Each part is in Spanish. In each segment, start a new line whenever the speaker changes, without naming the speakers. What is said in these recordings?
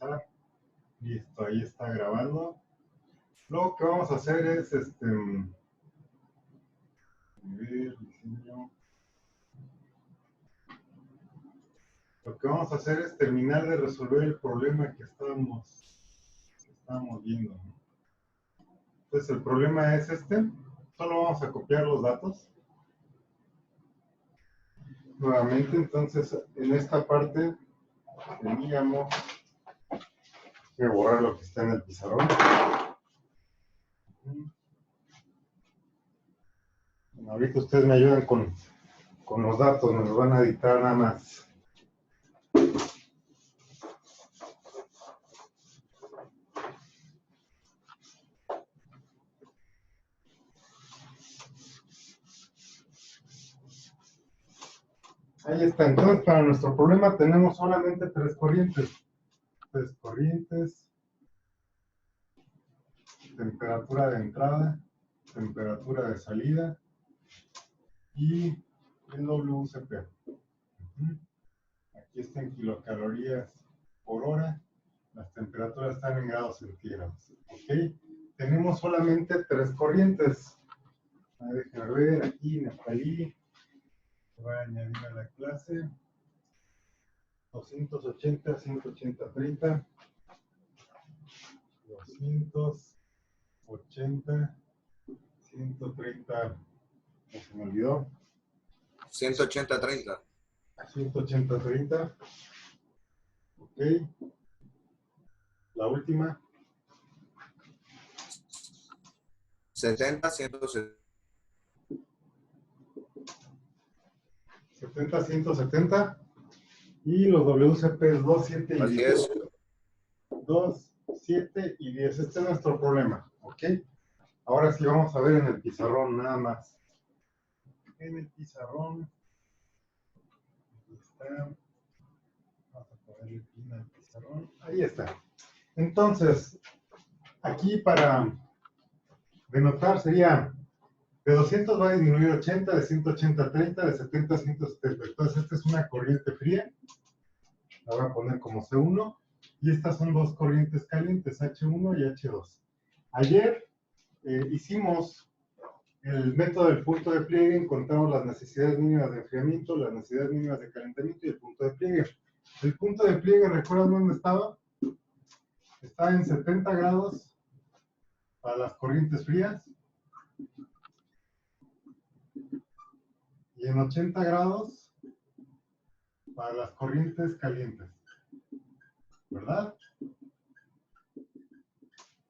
empezar. Listo, ahí está grabando. Lo que vamos a hacer es, lo que vamos a hacer es terminar de resolver el problema que estábamos viendo, ¿no? Entonces el problema es este. Solo vamos a copiar los datos. Nuevamente, entonces, en esta parte teníamos que borrar lo que está en el pizarrón. Bueno, ahorita ustedes me ayudan con los datos, me los van a dictar nada más. Ahí está, entonces para nuestro problema tenemos solamente tres corrientes. Tres corrientes, temperatura de entrada, temperatura de salida y el WCP. Aquí está en kilocalorías por hora, las temperaturas están en grados centígrados. ¿Ok? Tenemos solamente tres corrientes. Déjenme ver, aquí Neftalí voy a añadir a la clase 280, 180, 30, 280, 130, se me olvidó.
180, 30.
180, 30. Ok. La última.
70, 170.
70, 170. Y los WCP es 2, 7 y 10. 2, 7 y 10. Este es nuestro problema. ¿Ok? Ahora sí vamos a ver en el pizarrón nada más. En el pizarrón. Aquí está. Vamos a ponerle pin al pizarrón. Ahí está. Entonces, aquí para denotar sería de 200 va a disminuir 80, de 180 a 30, de 70 a 170. Entonces, esta es una corriente fría. La voy a poner como C1. Y estas son dos corrientes calientes, H1 y H2. Ayer hicimos el método del punto de pliegue, encontramos las necesidades mínimas de enfriamiento, las necesidades mínimas de calentamiento y el punto de pliegue. El punto de pliegue, ¿recuerdan dónde estaba? Estaba en 70 grados para las corrientes frías y en 80 grados para las corrientes calientes, ¿verdad?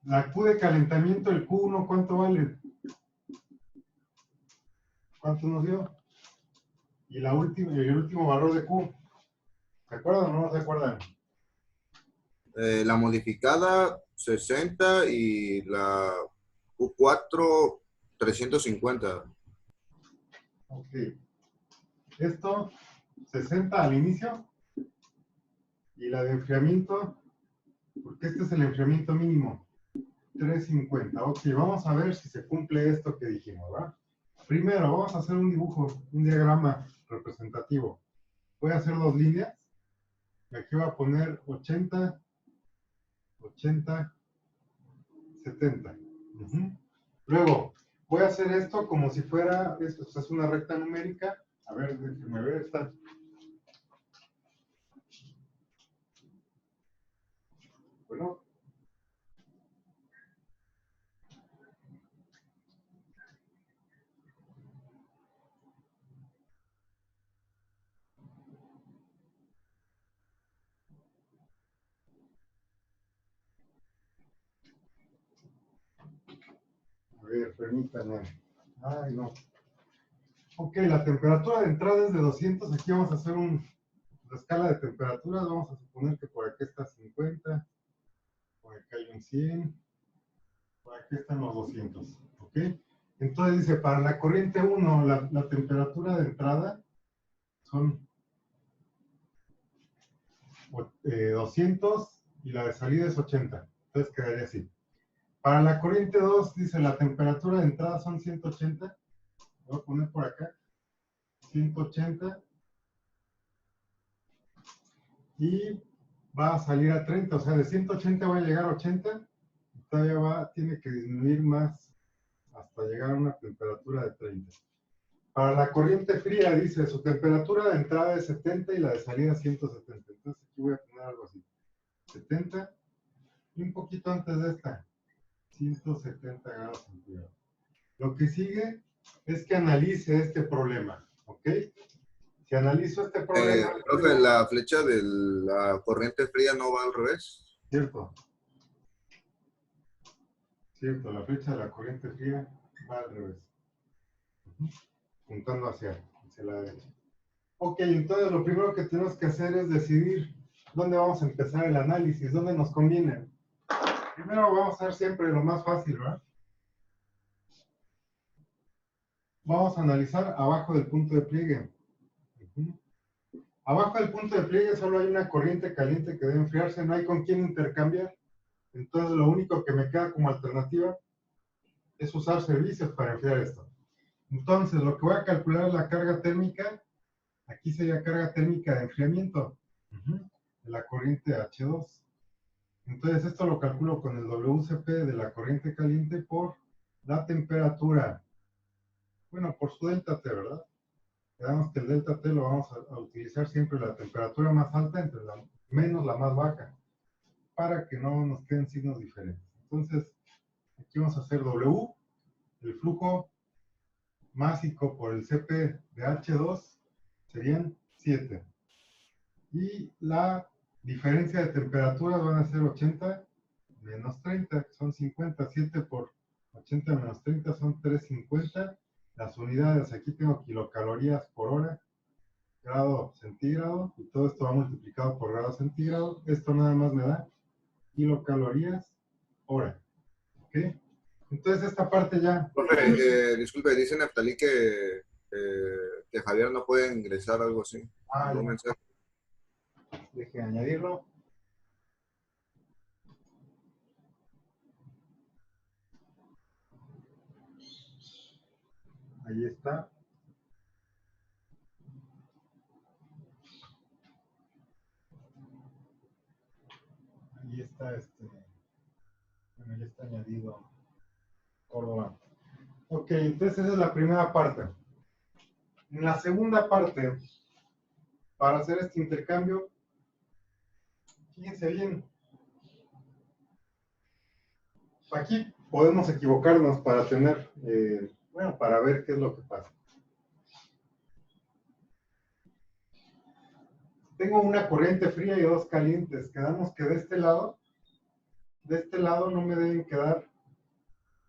La Q de calentamiento, el Q1, ¿cuánto vale? ¿Cuánto nos dio? Y el último valor de Q. ¿Se acuerdan o no se acuerdan?
La modificada 60 y la Q4 350.
Ok. Esto, 60 al inicio. Y la de enfriamiento, porque este es el enfriamiento mínimo, 350. Ok, vamos a ver si se cumple esto que dijimos, ¿verdad? Primero, vamos a hacer un dibujo, un diagrama representativo. Voy a hacer dos líneas. Y aquí voy a poner 80, 80, 70. Luego, voy a hacer esto como si fuera, esto es una recta numérica. A ver, déjenme ver, está. Bueno. A ver, permítanme. Ay, no. Ok, la temperatura de entrada es de 200. Aquí vamos a hacer una escala de temperaturas. Vamos a suponer que por aquí está 50. Por acá hay un 100. Por aquí están los 200. Ok. Entonces dice, para la corriente 1, la temperatura de entrada son 200 y la de salida es 80. Entonces quedaría así. Para la corriente 2, dice, la temperatura de entrada son 180. Voy a poner por acá. 180. Y va a salir a 30, o sea, de 180 va a llegar a 80, y todavía tiene que disminuir más hasta llegar a una temperatura de 30. Para la corriente fría, dice, su temperatura de entrada es 70 y la de salida 170. Entonces aquí voy a poner algo así. 70 y un poquito antes de esta, 170 grados centígrados. Lo que sigue es que analice este problema, ¿ok? Si analizo este problema...
Profe, la flecha de la corriente fría no va al revés.
Cierto. Cierto, la flecha de la corriente fría va al revés. Puntando hacia la derecha. Ok, entonces lo primero que tenemos que hacer es decidir dónde vamos a empezar el análisis, dónde nos conviene. Primero vamos a hacer siempre lo más fácil, ¿verdad? Vamos a analizar abajo del punto de pliegue. Abajo del punto de pliegue solo hay una corriente caliente que debe enfriarse, no hay con quién intercambiar. Entonces lo único que me queda como alternativa es usar servicios para enfriar esto. Entonces lo que voy a calcular es la carga térmica. Aquí sería carga térmica de enfriamiento de la corriente H2. Entonces esto lo calculo con el WCP de la corriente caliente por la temperatura. Bueno, por su delta T, ¿verdad? Quedamos que el delta T lo vamos a utilizar siempre la temperatura más alta entre la menos la más baja, para que no nos queden signos diferentes. Entonces, aquí vamos a hacer W, el flujo másico por el CP de H2 serían 7. Y la diferencia de temperaturas van a ser 80 menos 30, que son 50. 7 por 80 menos 30 son 350. Las unidades, aquí tengo kilocalorías por hora, grado centígrado, y todo esto va multiplicado por grado centígrado. Esto nada más me da kilocalorías hora. ¿Ok? Entonces esta parte ya...
Profe, disculpe, dice Neftalí que Javier no puede ingresar, algo así.
¿Un mensaje? Deje añadirlo. Ahí está. Ahí está bueno, ya está añadido Córdoba. Ok, entonces esa es la primera parte. En la segunda parte, para hacer este intercambio, fíjense bien. Aquí podemos equivocarnos para tener, bueno, para ver qué es lo que pasa. Tengo una corriente fría y dos calientes. Quedamos que de este lado no me deben quedar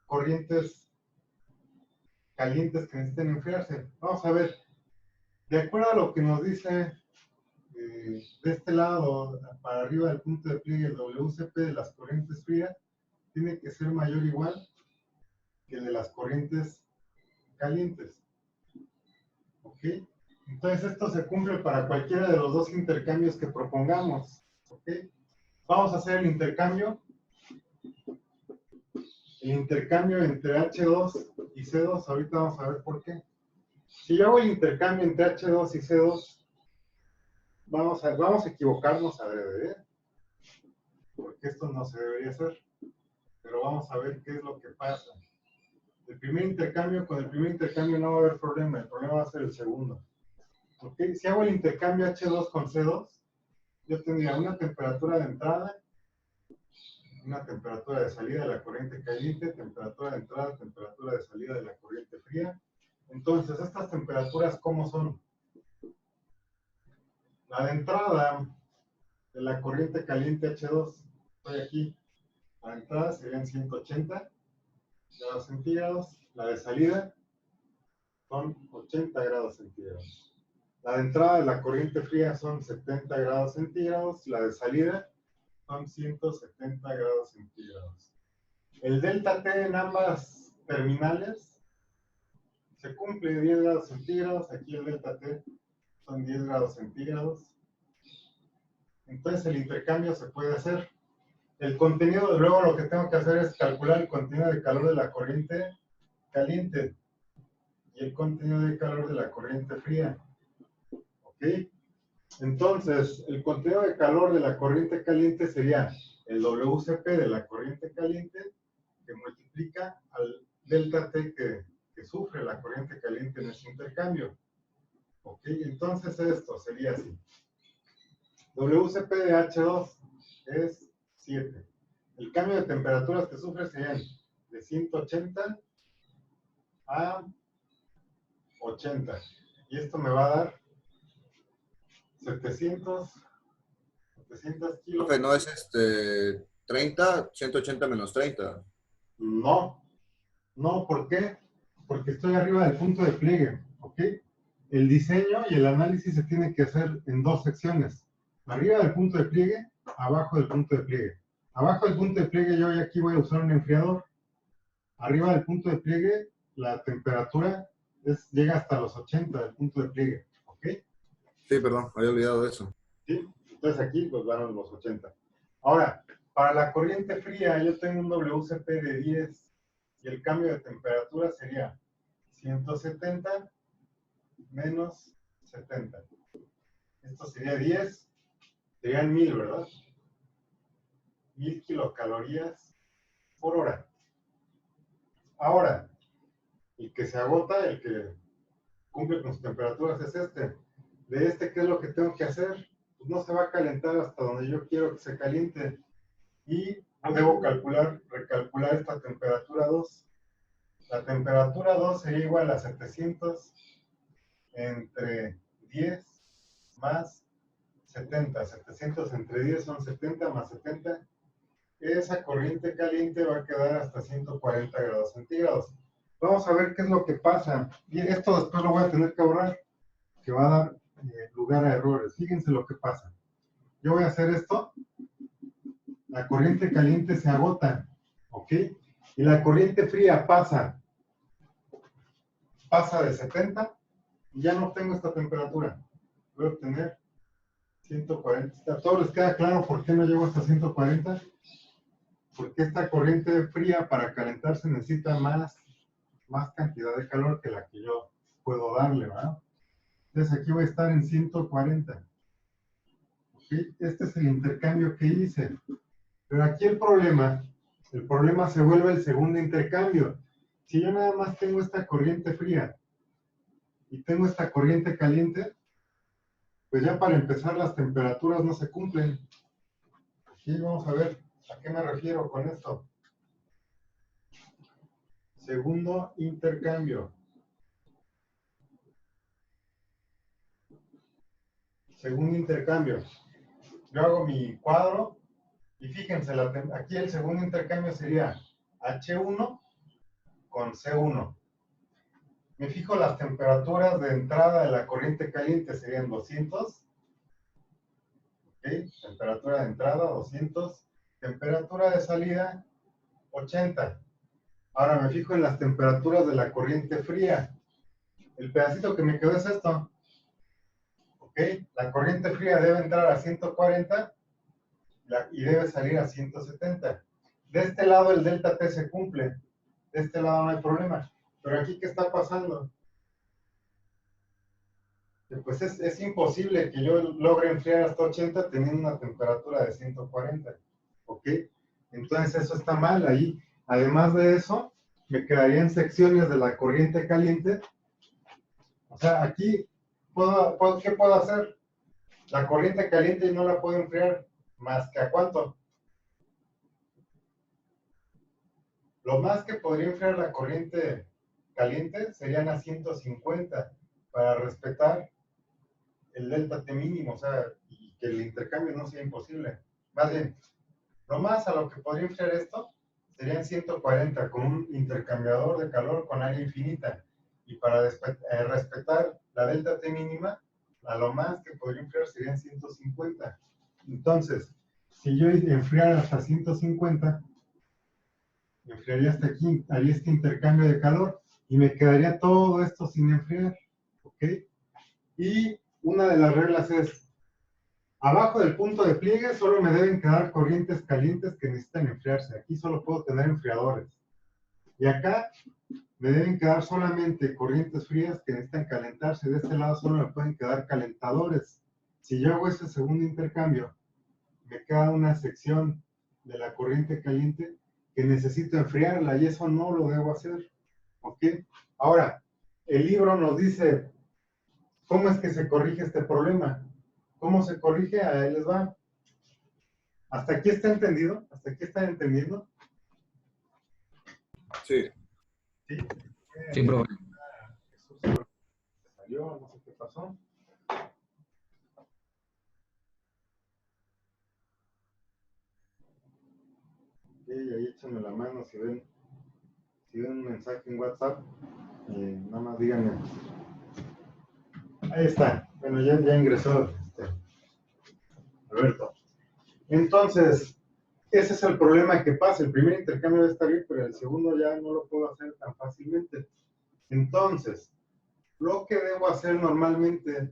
corrientes calientes que necesiten enfriarse. Vamos a ver, de acuerdo a lo que nos dice de este lado, para arriba del punto de pliegue, el WCP de las corrientes frías, tiene que ser mayor o igual que el de las corrientes calientes. ¿Ok? Entonces esto se cumple para cualquiera de los dos intercambios que propongamos. ¿Ok? Vamos a hacer el intercambio entre H2 y C2. Ahorita vamos a ver por qué. Si yo hago el intercambio entre H2 y C2, vamos a equivocarnos adrede, ¿eh? Porque esto no se debería hacer. Pero vamos a ver qué es lo que pasa. Con el primer intercambio no va a haber problema. El problema va a ser el segundo. ¿Okay? Si hago el intercambio H2 con C2, yo tendría una temperatura de entrada, una temperatura de salida de la corriente caliente, temperatura de entrada, temperatura de salida de la corriente fría. Entonces, estas temperaturas, ¿cómo son? La de entrada de la corriente caliente H2, estoy aquí, la de entrada serían 180 grados centígrados, la de salida son 80 grados centígrados. La de entrada de la corriente fría son 70 grados centígrados, la de salida son 170 grados centígrados. El delta T en ambas terminales se cumple 10 grados centígrados, aquí el delta T son 10 grados centígrados. Entonces el intercambio se puede hacer. El contenido, luego lo que tengo que hacer es calcular el contenido de calor de la corriente caliente y el contenido de calor de la corriente fría. ¿Ok? Entonces, el contenido de calor de la corriente caliente sería el WCP de la corriente caliente que multiplica al delta T que sufre la corriente caliente en ese intercambio. Ok, entonces esto sería así. WCP de H2 es 7. El cambio de temperaturas que sufre serían de 180 a 80. Y esto me va a dar 700 kilos.
Profe, no es 30, 180 menos 30.
No, no, ¿por qué? Porque estoy arriba del punto de pliegue, ¿ok? El diseño y el análisis se tiene que hacer en dos secciones. Arriba del punto de pliegue, abajo del punto de pliegue. Abajo del punto de pliegue yo aquí voy a usar un enfriador. Arriba del punto de pliegue, la temperatura llega hasta los 80 del punto de pliegue, ¿ok?
Sí, perdón, había olvidado de eso.
¿Sí? Entonces aquí pues van a los 80. Ahora, para la corriente fría yo tengo un WCP de 10 y el cambio de temperatura sería 170 menos 70. Esto sería 10, serían 1000, ¿verdad? 1000 kilocalorías por hora. Ahora, el que se agota, el que cumple con sus temperaturas es este. De este, ¿qué es lo que tengo que hacer? Pues no se va a calentar hasta donde yo quiero que se caliente. Y debo recalcular esta temperatura 2. La temperatura 2 sería igual a 700 entre 10 más 70. 700 entre 10 son 70 más 70. Esa corriente caliente va a quedar hasta 140 grados centígrados. Vamos a ver qué es lo que pasa. Y esto después lo voy a tener que borrar, que va a dar lugar a errores. Fíjense lo que pasa. Yo voy a hacer esto. La corriente caliente se agota, ¿ok? Y la corriente fría pasa de 70 y ya no tengo esta temperatura. Voy a obtener 140. ¿A todos les queda claro por qué no llego hasta 140? Porque esta corriente fría para calentarse necesita más cantidad de calor que la que yo puedo darle, ¿verdad? Entonces aquí voy a estar en 140. ¿Okay? Este es el intercambio que hice. Pero aquí el problema se vuelve el segundo intercambio. Si yo nada más tengo esta corriente fría y tengo esta corriente caliente, pues ya para empezar las temperaturas no se cumplen. Aquí vamos a ver a qué me refiero con esto. Segundo intercambio. Segundo intercambio. Yo hago mi cuadro y fíjense, aquí el segundo intercambio sería H1 con C1. Me fijo las temperaturas de entrada de la corriente caliente serían 200. ¿Ok? Temperatura de entrada 200. Temperatura de salida 80. Ahora me fijo en las temperaturas de la corriente fría. El pedacito que me quedó es esto. ¿Ok? La corriente fría debe entrar a 140 y debe salir a 170. De este lado el delta T se cumple. De este lado no hay problema. Pero aquí, ¿qué está pasando? Pues es imposible que yo logre enfriar hasta 80 teniendo una temperatura de 140. ¿Ok? Entonces eso está mal ahí. Además de eso, me quedarían secciones de la corriente caliente. O sea, aquí, ¿qué puedo hacer? La corriente caliente no la puedo enfriar más que ¿a cuánto? Lo más que podría enfriar la corriente caliente serían a 150 para respetar el delta T mínimo, o sea, y que el intercambio no sea imposible. Más bien, lo más a lo que podría enfriar esto serían 140 con un intercambiador de calor con área infinita. Y para respetar la delta T mínima, a lo más que podría enfriar serían 150. Entonces, si yo enfriara hasta 150, enfriaría hasta aquí, haría este intercambio de calor y me quedaría todo esto sin enfriar, ¿ok? Y una de las reglas es, abajo del punto de pliegue solo me deben quedar corrientes calientes que necesitan enfriarse. Aquí solo puedo tener enfriadores. Y acá me deben quedar solamente corrientes frías que necesitan calentarse. De este lado solo me pueden quedar calentadores. Si yo hago ese segundo intercambio, me queda una sección de la corriente caliente que necesito enfriarla y eso no lo debo hacer. ¿Ok? Ahora, el libro nos dice cómo es que se corrige este problema. ¿Cómo se corrige? Ahí les va. ¿Hasta aquí está entendido? ¿Hasta aquí están entendiendo?
Sí.
Sí.
Sí, profe.
Jesús se salió, no sé qué pasó. Ok, ahí échenme la mano si ven un mensaje en WhatsApp. Nada más díganme. Ahí está. Bueno, ya ingresó Alberto. Entonces, ese es el problema que pasa. El primer intercambio debe estar bien, pero el segundo ya no lo puedo hacer tan fácilmente. Entonces, lo que debo hacer normalmente,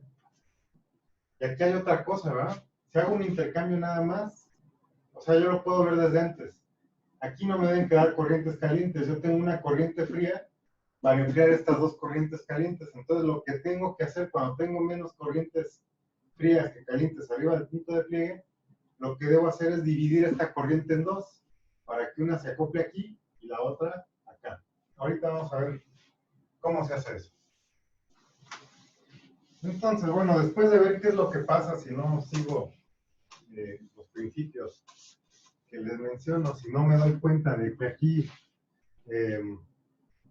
y aquí hay otra cosa, ¿verdad? Si hago un intercambio nada más, o sea, yo lo puedo ver desde antes. Aquí no me deben quedar corrientes calientes. Yo tengo una corriente fría para enfriar estas dos corrientes calientes. Entonces, lo que tengo que hacer cuando tengo menos corrientes frías que calientes arriba del punto de pliegue, lo que debo hacer es dividir esta corriente en dos, para que una se acople aquí y la otra acá. Ahorita vamos a ver cómo se hace eso. Entonces, bueno, después de ver qué es lo que pasa si no sigo los principios que les menciono, si no me doy cuenta de que aquí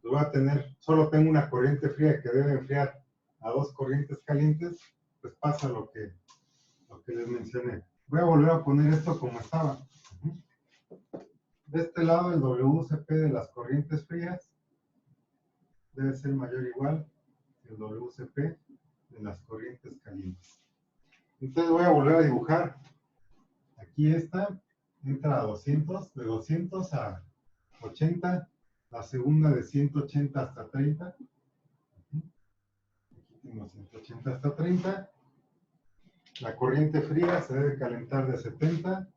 voy a tener, solo tengo una corriente fría que debe enfriar a dos corrientes calientes, pues pasa lo que les mencioné. Voy a volver a poner esto como estaba. De este lado, el WCP de las corrientes frías debe ser mayor o igual que el WCP de las corrientes calientes. Entonces voy a volver a dibujar. Aquí esta entra a 200, de 200 a 80, la segunda de 180 hasta 30. Aquí tengo 180 hasta 30. La corriente fría se debe calentar de 70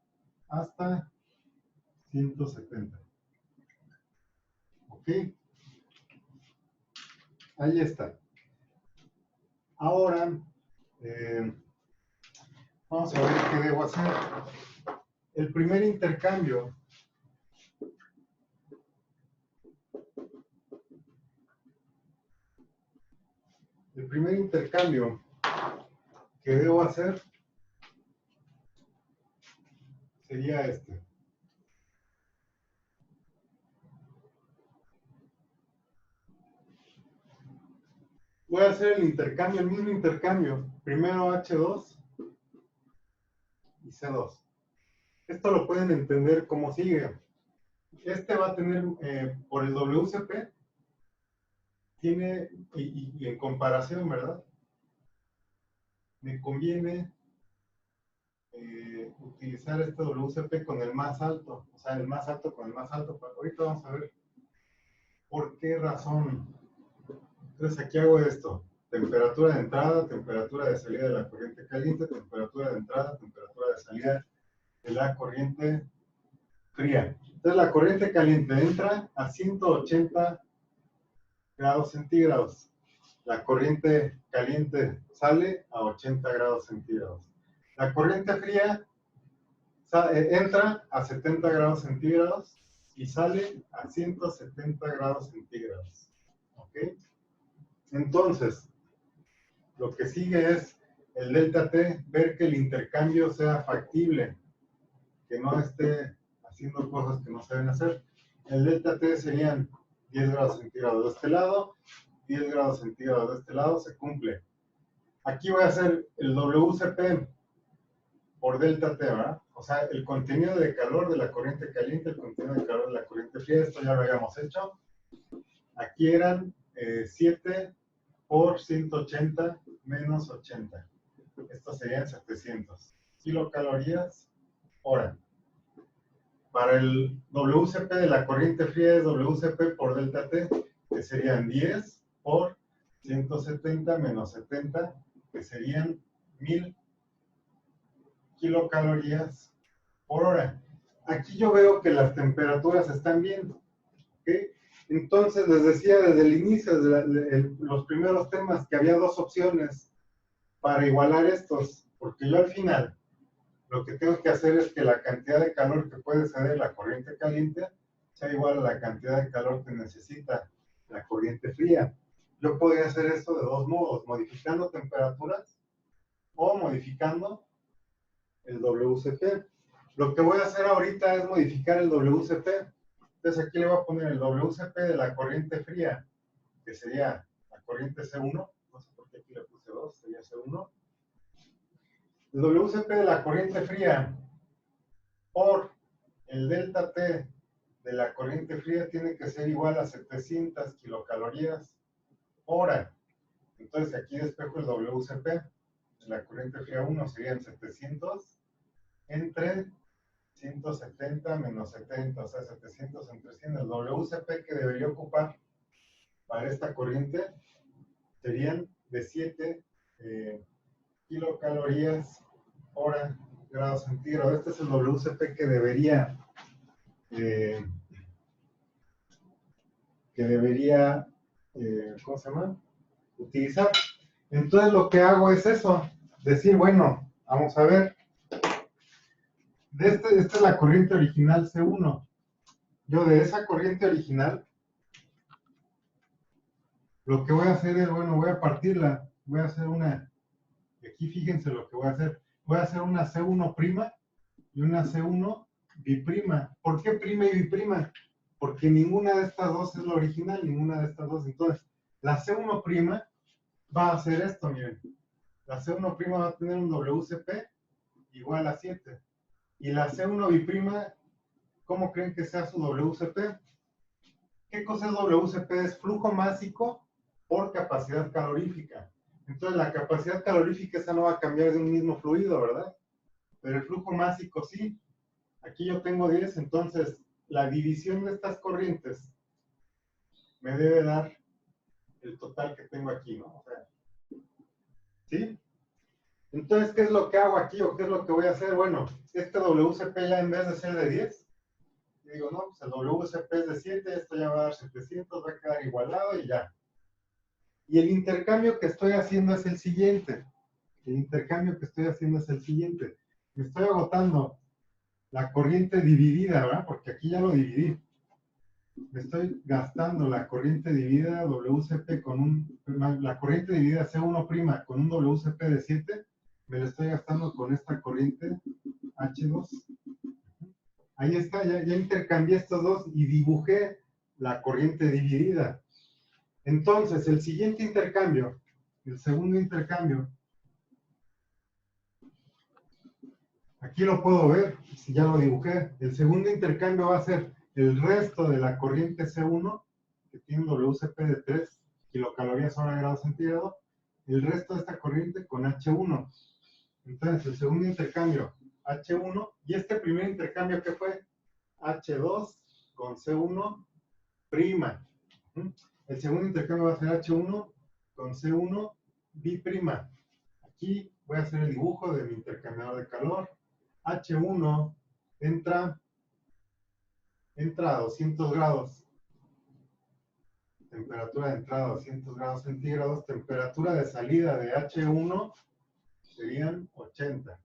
hasta 170. ¿Ok? Ahí está. Ahora, vamos a ver qué debo hacer. El primer intercambio que debo hacer sería este. Voy a hacer el mismo intercambio. Primero H2 y C2. Esto lo pueden entender como sigue. Este va a tener, por el WCP, tiene, y en comparación, ¿verdad? Me conviene utilizar este WCP con el más alto, o sea, el más alto con el más alto. Ahorita vamos a ver por qué razón. Entonces aquí hago esto: temperatura de entrada, temperatura de salida de la corriente caliente, temperatura de entrada, temperatura de salida de la corriente fría. Entonces la corriente caliente entra a 180 grados centígrados. La corriente caliente sale a 80 grados centígrados. La corriente fría entra a 70 grados centígrados y sale a 170 grados centígrados. ¿Ok? Entonces, lo que sigue es el delta T, ver que el intercambio sea factible, que no esté haciendo cosas que no se deben hacer. El delta T serían 10 grados centígrados de este lado, 10 grados centígrados de este lado, se cumple. Aquí voy a hacer el WCP por delta T, ¿verdad? O sea, el contenido de calor de la corriente caliente, el contenido de calor de la corriente fría, esto ya lo habíamos hecho. Aquí eran 7 por 180 menos 80. Esto serían 700 kilocalorías hora. Para el WCP de la corriente fría es WCP por delta T, que serían 10 por 170 menos 70, que serían 1000 kilocalorías por hora. Aquí yo veo que las temperaturas están bien. ¿Okay? Entonces, les decía desde el inicio de los primeros temas que había dos opciones para igualar estos. Porque yo al final lo que tengo que hacer es que la cantidad de calor que puede ceder la corriente caliente sea igual a la cantidad de calor que necesita la corriente fría. Yo podría hacer esto de dos modos, modificando temperaturas o modificando el WCP. Lo que voy a hacer ahorita es modificar el WCP. Entonces aquí le voy a poner el WCP de la corriente fría, que sería la corriente C1. No sé por qué aquí le puse 2, sería C1. El WCP de la corriente fría por el delta T de la corriente fría tiene que ser igual a 700 kilocalorías hora. Entonces aquí despejo el WCP de la corriente fría 1 serían 700 entre 170 menos 70, o sea, 700 entre 100. El WCP que debería ocupar para esta corriente serían de 7 kilocalorías hora grados centígrados. Este es el WCP que debería ¿cómo se llama? Utilizar. Entonces lo que hago es eso, decir, bueno, vamos a ver, esta es la corriente original C1. Yo de esa corriente original, lo que voy a hacer es, bueno, voy a partirla, voy a hacer una, aquí fíjense lo que voy a hacer, voy a hacer una C1' y una C1 biprima. ¿Por qué prima y biprima? Porque ninguna de estas dos es la original, ninguna de estas dos. Entonces, la C1' va a hacer esto, miren. La C1' va a tener un WCP igual a 7. Y la C1 biprima, ¿cómo creen que sea su WCP? ¿Qué cosa es WCP? Es flujo másico por capacidad calorífica. Entonces, la capacidad calorífica esa no va a cambiar de un mismo fluido, ¿verdad? Pero el flujo másico sí. Aquí yo tengo 10, entonces la división de estas corrientes me debe dar el total que tengo aquí, ¿no? O sea, ¿sí? Entonces, ¿qué es lo que hago aquí o qué es lo que voy a hacer? Bueno, este WCP ya en vez de ser de 10, digo, no, pues el WCP es de 7, esto ya va a dar 700, va a quedar igualado y ya. Y el intercambio que estoy haciendo es el siguiente. El intercambio que estoy haciendo es el siguiente. Me estoy agotando la corriente dividida, ¿verdad? Porque aquí ya lo dividí. Me estoy gastando la corriente dividida WCP la corriente dividida C1' con un WCP de 7, me la estoy gastando con esta corriente H2. Ahí está, ya intercambié estos dos y dibujé la corriente dividida. Entonces, el siguiente intercambio, el segundo intercambio, aquí lo puedo ver, si ya lo dibujé. El segundo intercambio va a ser el resto de la corriente C1, que tiene un WCP de 3 kilocalorías hora grados centígrados, el resto de esta corriente con H1. Entonces, el segundo intercambio, H1, y este primer intercambio, ¿qué fue? H2 con C1 prima. El segundo intercambio va a ser H1 con C1 biprima. Aquí voy a hacer el dibujo de mi intercambiador de calor. H1 entra a 200 grados. Temperatura de entrada a 200 grados centígrados. Temperatura de salida de H1 serían 80.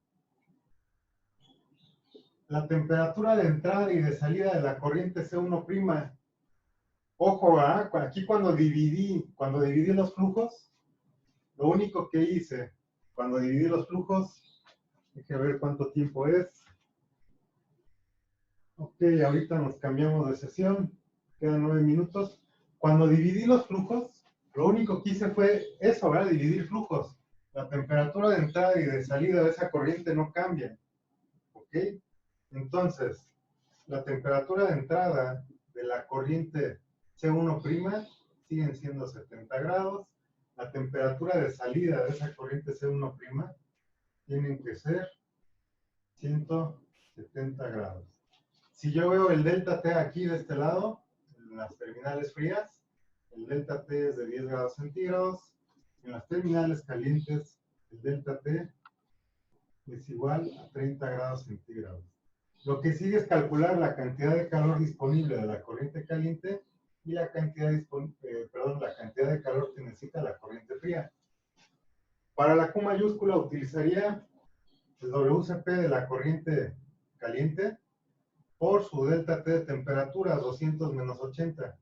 La temperatura de entrada y de salida de la corriente C1', ojo, aquí cuando dividí los flujos, lo único que hice cuando dividí los flujos, déjenme ver cuánto tiempo es. Ok, ahorita nos cambiamos de sesión, quedan 9 minutos. Cuando dividí los flujos, lo único que hice fue eso, ¿verdad? Dividir flujos. La temperatura de entrada y de salida de esa corriente no cambia. ¿Ok? Entonces, la temperatura de entrada de la corriente C1' siguen siendo 70 grados. La temperatura de salida de esa corriente C1' tienen que ser 170 grados. Si yo veo el delta T aquí de este lado, en las terminales frías, el delta T es de 10 grados centígrados. En las terminales calientes, el delta T es igual a 30 grados centígrados. Lo que sigue es calcular la cantidad de calor disponible de la corriente caliente y la cantidad de calor que necesita la corriente fría. Para la Q mayúscula utilizaría el WCP de la corriente caliente por su delta T de temperatura, 200 menos 80.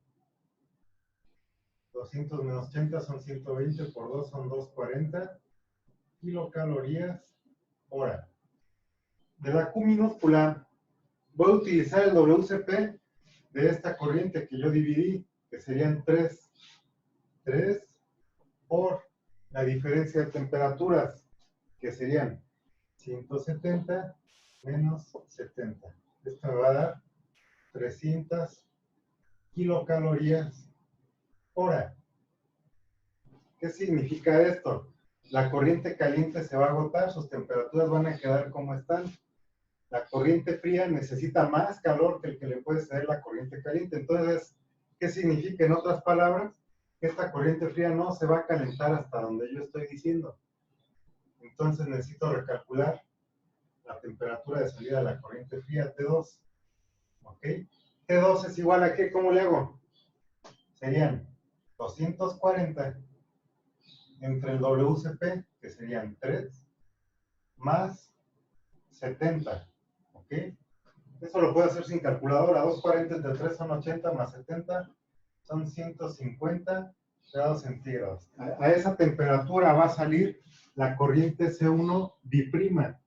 200 menos 80 son 120, por 2 son 240 kilocalorías hora. De la Q minúscula voy a utilizar el WCP de esta corriente que yo dividí, que serían 3 por la diferencia de temperaturas, que serían 170 menos 70. Esto me va a dar 300 kilocalorías hora. ¿Qué significa esto? La corriente caliente se va a agotar, sus temperaturas van a quedar como están. La corriente fría necesita más calor que el que le puede ceder la corriente caliente. Entonces, ¿qué significa en otras palabras? Que esta corriente fría no se va a calentar hasta donde yo estoy diciendo. Entonces necesito recalcular la temperatura de salida de la corriente fría, T2. ¿Ok? T2 es igual a ¿qué? ¿Cómo le hago? Serían 240 entre el WCP, que serían 3, más 70. ¿Ok? Eso lo puedo hacer sin calculadora. 240 entre 3 son 80, más 70 son 150 grados centígrados. A esa temperatura va a salir la corriente C1 biprima.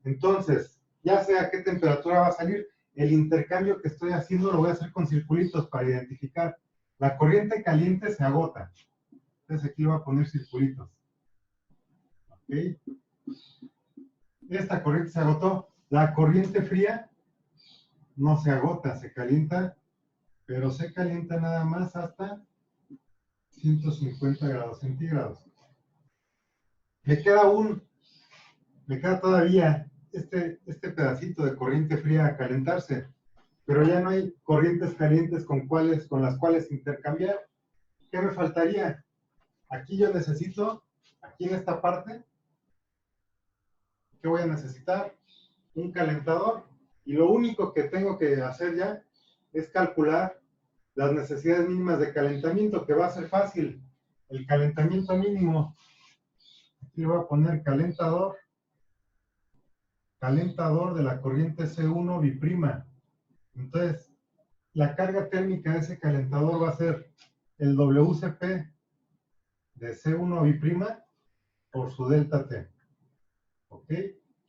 Entonces, ya sé a qué temperatura va a salir, el intercambio que estoy haciendo lo voy a hacer con circulitos para identificar. La corriente caliente se agota. Entonces aquí le voy a poner circulitos. ¿Ok? Esta corriente se agotó. La corriente fría no se agota, se calienta, pero se calienta nada más hasta 150 grados centígrados. Me queda todavía este pedacito de corriente fría a calentarse, pero ya no hay corrientes calientes con las cuales intercambiar. ¿Qué me faltaría? Aquí yo necesito, aquí en esta parte, ¿qué voy a necesitar? Un calentador. Y lo único que tengo que hacer ya es calcular las necesidades mínimas de calentamiento, que va a ser fácil. El calentamiento mínimo, aquí le voy a poner calentador de la corriente C1 biprima. Entonces, la carga térmica de ese calentador va a ser el WCP de C1 biprima por su delta T. ¿Ok?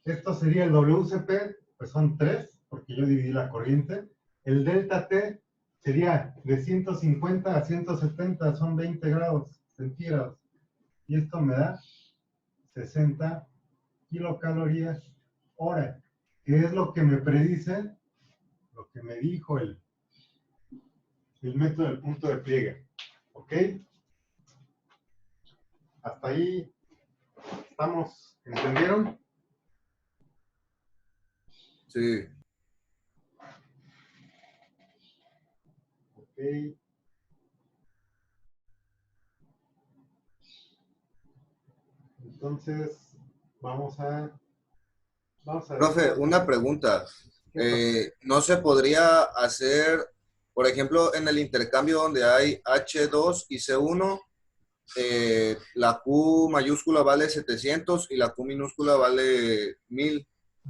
Esto sería el WCP, pues son 3, porque yo dividí la corriente. El delta T sería de 150 a 170, son 20 grados centígrados. Y esto me da 60 kilocalorías hora, que es lo que me predice, lo que me dijo el método del punto de pliegue. ¿Ok? Hasta ahí estamos, ¿entendieron?
Sí.
Ok. Entonces, vamos a
Profe, una pregunta. ¿No se podría hacer, por ejemplo, en el intercambio donde hay H2 y C1, la Q mayúscula vale 700 y la Q minúscula vale 1000?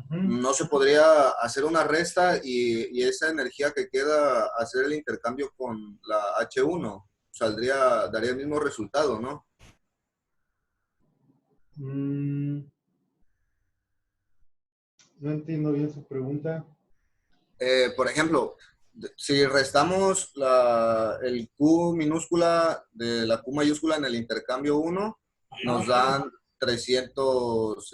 ¿No se podría hacer una resta y esa energía que queda, hacer el intercambio con la H1? Daría el mismo resultado, ¿no?
No entiendo bien su pregunta.
Por ejemplo, si restamos el Q minúscula de la Q mayúscula en el intercambio 1, nos dan 300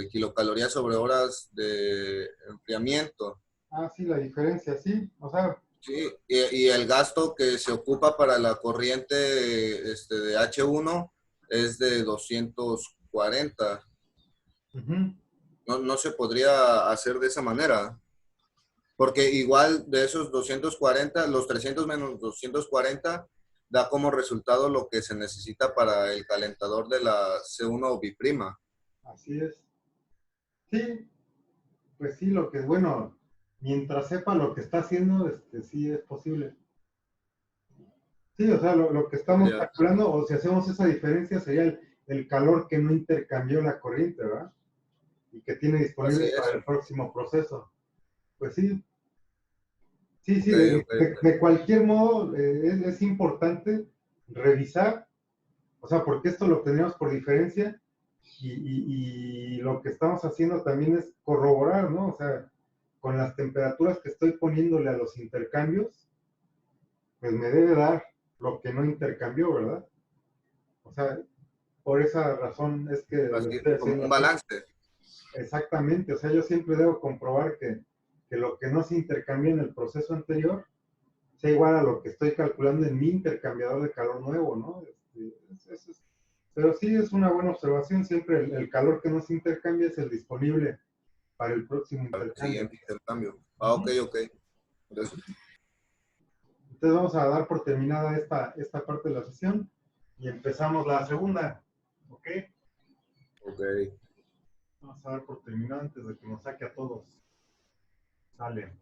kilocalorías sobre horas de enfriamiento.
Ah, sí, la diferencia, sí. O sea,
Sí, y el gasto que se ocupa para la corriente de H1 es de 240. No se podría hacer de esa manera. Porque igual de esos 240, los 300 menos 240 da como resultado lo que se necesita para el calentador de la C1 biprima.
así es. Sí, pues sí, lo que es bueno, mientras sepa lo que está haciendo, sí es posible. Sí, o sea, lo que estamos
Ya.
calculando, o si hacemos esa diferencia, sería el calor que no intercambió la corriente, ¿verdad? y que tiene disponible para el próximo proceso. Pues sí. Sí, de cualquier modo es importante revisar, o sea, porque esto lo tenemos por diferencia y lo que estamos haciendo también es corroborar, ¿no? O sea, con las temperaturas que estoy poniéndole a los intercambios, pues me debe dar lo que no intercambió, ¿verdad? O sea, por esa razón es que lo estoy haciendo
un balance.
Exactamente, o sea, yo siempre debo comprobar que lo que no se intercambió en el proceso anterior sea igual a lo que estoy calculando en mi intercambiador de calor nuevo, ¿no? Pero sí es una buena observación, siempre el calor que no se intercambia es el disponible para el próximo intercambio.
Siguiente intercambio. Ah, ok.
Entonces vamos a dar por terminada esta parte de la sesión y empezamos la segunda, ¿ok?
Ok.
Vamos a dar por terminada antes de que nos saque a todos. Sale.